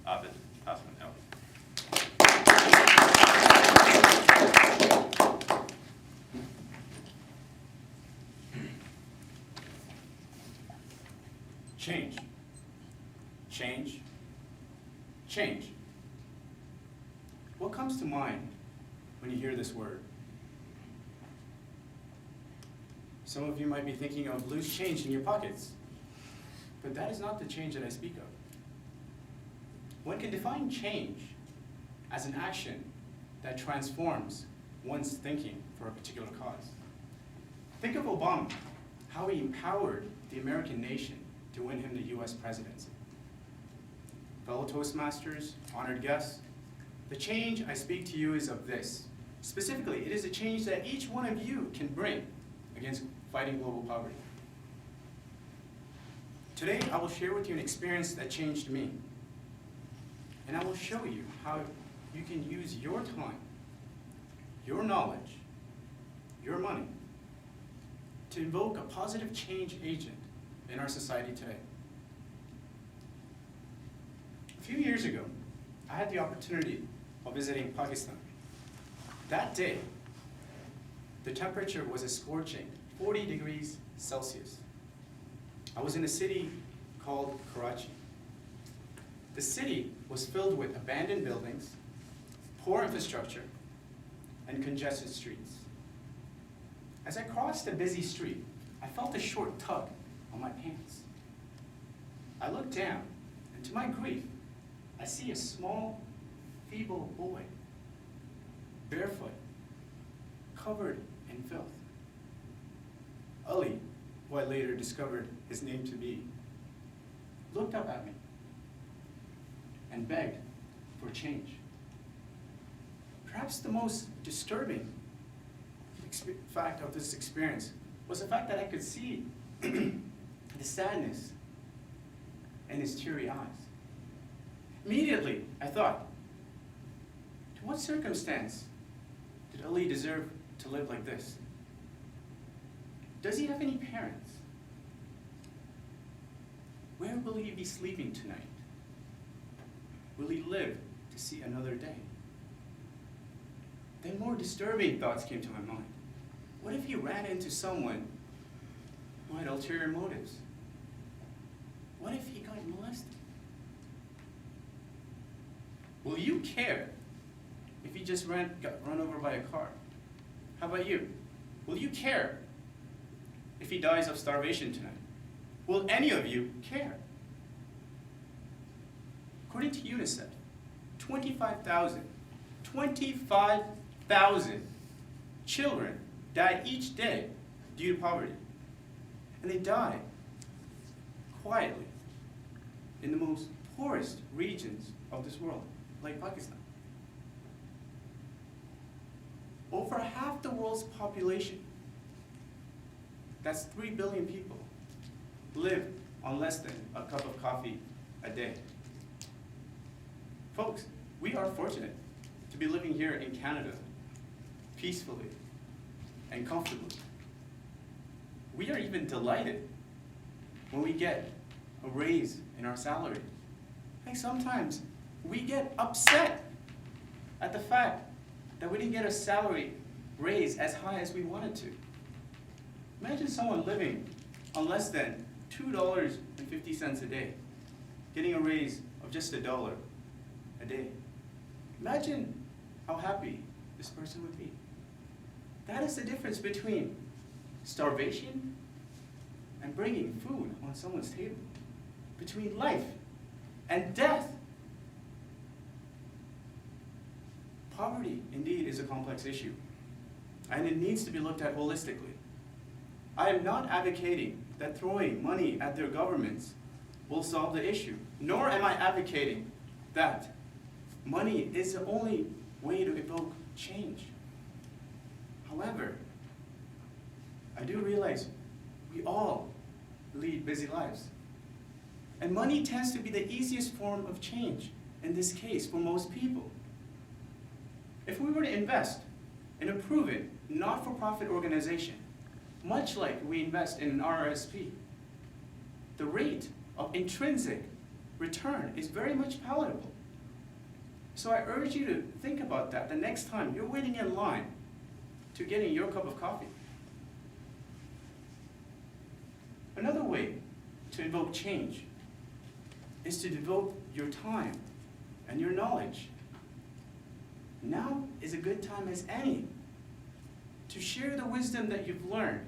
Abid Hassan Ali. Change. Change. Change. What comes to mind when you hear this word? Some of you might be thinking of loose change in your pockets, but that is not the change that I speak of. One can define change as an action that transforms one's thinking for a particular cause. Think of Obama, how he empowered the American nation to win him the US presidency. Fellow Toastmasters, honored guests, the change I speak to you is of this. Specifically, it is a change that each one of you can bring against fighting global poverty. Today, I will share with you an experience that changed me. And I will show you how you can use your time, your knowledge, your money to invoke a positive change agent in our society today. A few years ago, I had the opportunity of visiting Pakistan. That day, the temperature was a scorching 40 degrees Celsius. I was in a city called Karachi. The city was filled with abandoned buildings, poor infrastructure, and congested streets. As I crossed a busy street, I felt a short tug on my pants. I looked down, and to my grief, I see a small, feeble boy, barefoot, covered in filth. Ali, who I later discovered his name to be, looked up at me and begged for change. Perhaps the most disturbing fact of this experience was the fact that I could see the sadness in his teary eyes. Immediately, I thought, to what circumstance did Ali deserve to live like this? Does he have any parents? Where will he be sleeping tonight? Will he live to see another day? Then more disturbing thoughts came to my mind. What if he ran into someone who had ulterior motives? What if he got molested? Will you care if he just got run over by a car? How about you? Will you care if he dies of starvation tonight? Will any of you care? According to UNICEF, 25,000 children die each day due to poverty. And they die quietly in the most poorest regions of this world, like Pakistan. Over half the world's population, that's 3 billion people, live on less than a cup of coffee a day. Folks, we are fortunate to be living here in Canada, peacefully and comfortably. We are even delighted when we get a raise in our salary. Like sometimes we get upset at the fact that we didn't get a salary raise as high as we wanted to. Imagine someone living on less than $2.50 a day, getting a raise of just $1 a day. Imagine how happy this person would be. That is the difference between starvation and bringing food on someone's table, between life and death. Poverty, indeed, is a complex issue, and it needs to be looked at holistically. I am not advocating that throwing money at their governments will solve the issue, nor am I advocating that money is the only way to evoke change. However, I do realize we all lead busy lives. And money tends to be the easiest form of change, in this case, for most people. If we were to invest in a proven, not-for-profit organization, much like we invest in an RRSP, the rate of intrinsic return is very much palatable. So I urge you to think about that the next time you're waiting in line to getting your cup of coffee. Another way to invoke change is to devote your time and your knowledge. Now is a good time as any to share the wisdom that you've learned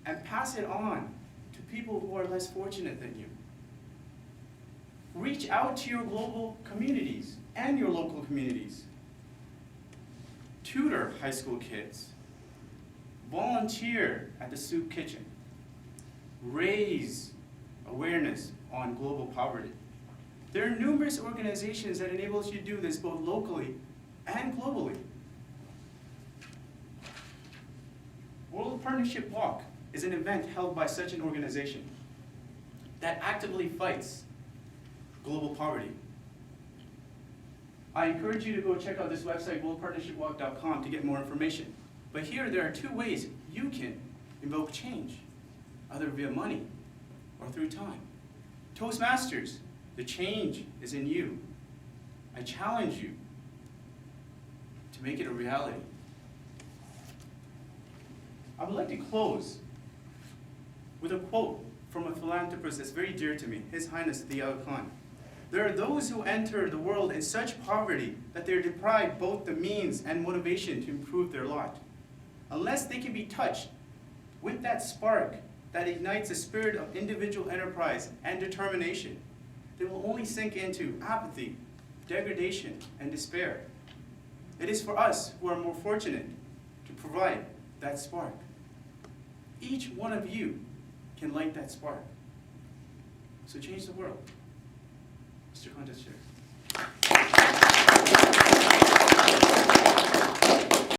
and pass it on to people who are less fortunate than you. Reach out to your global communities and your local communities. Tutor high school kids. Volunteer at the soup kitchen. Raise awareness on global poverty. There are numerous organizations that enable you to do this both locally and globally. World Partnership Walk is an event held by such an organization that actively fights global poverty. I encourage you to go check out this website, worldpartnershipwalk.com, to get more information. But here there are two ways you can invoke change, either via money or through time. Toastmasters, the change is in you. I challenge you to make it a reality. I would like to close with a quote from a philanthropist that's very dear to me, His Highness the Aga Khan. There are those who enter the world in such poverty that they are deprived both the means and motivation to improve their lot. Unless they can be touched with that spark that ignites a spirit of individual enterprise and determination, they will only sink into apathy, degradation, and despair. It is for us who are more fortunate to provide that spark. Each one of you can light that spark. So change the world. Mr. Contest Chair.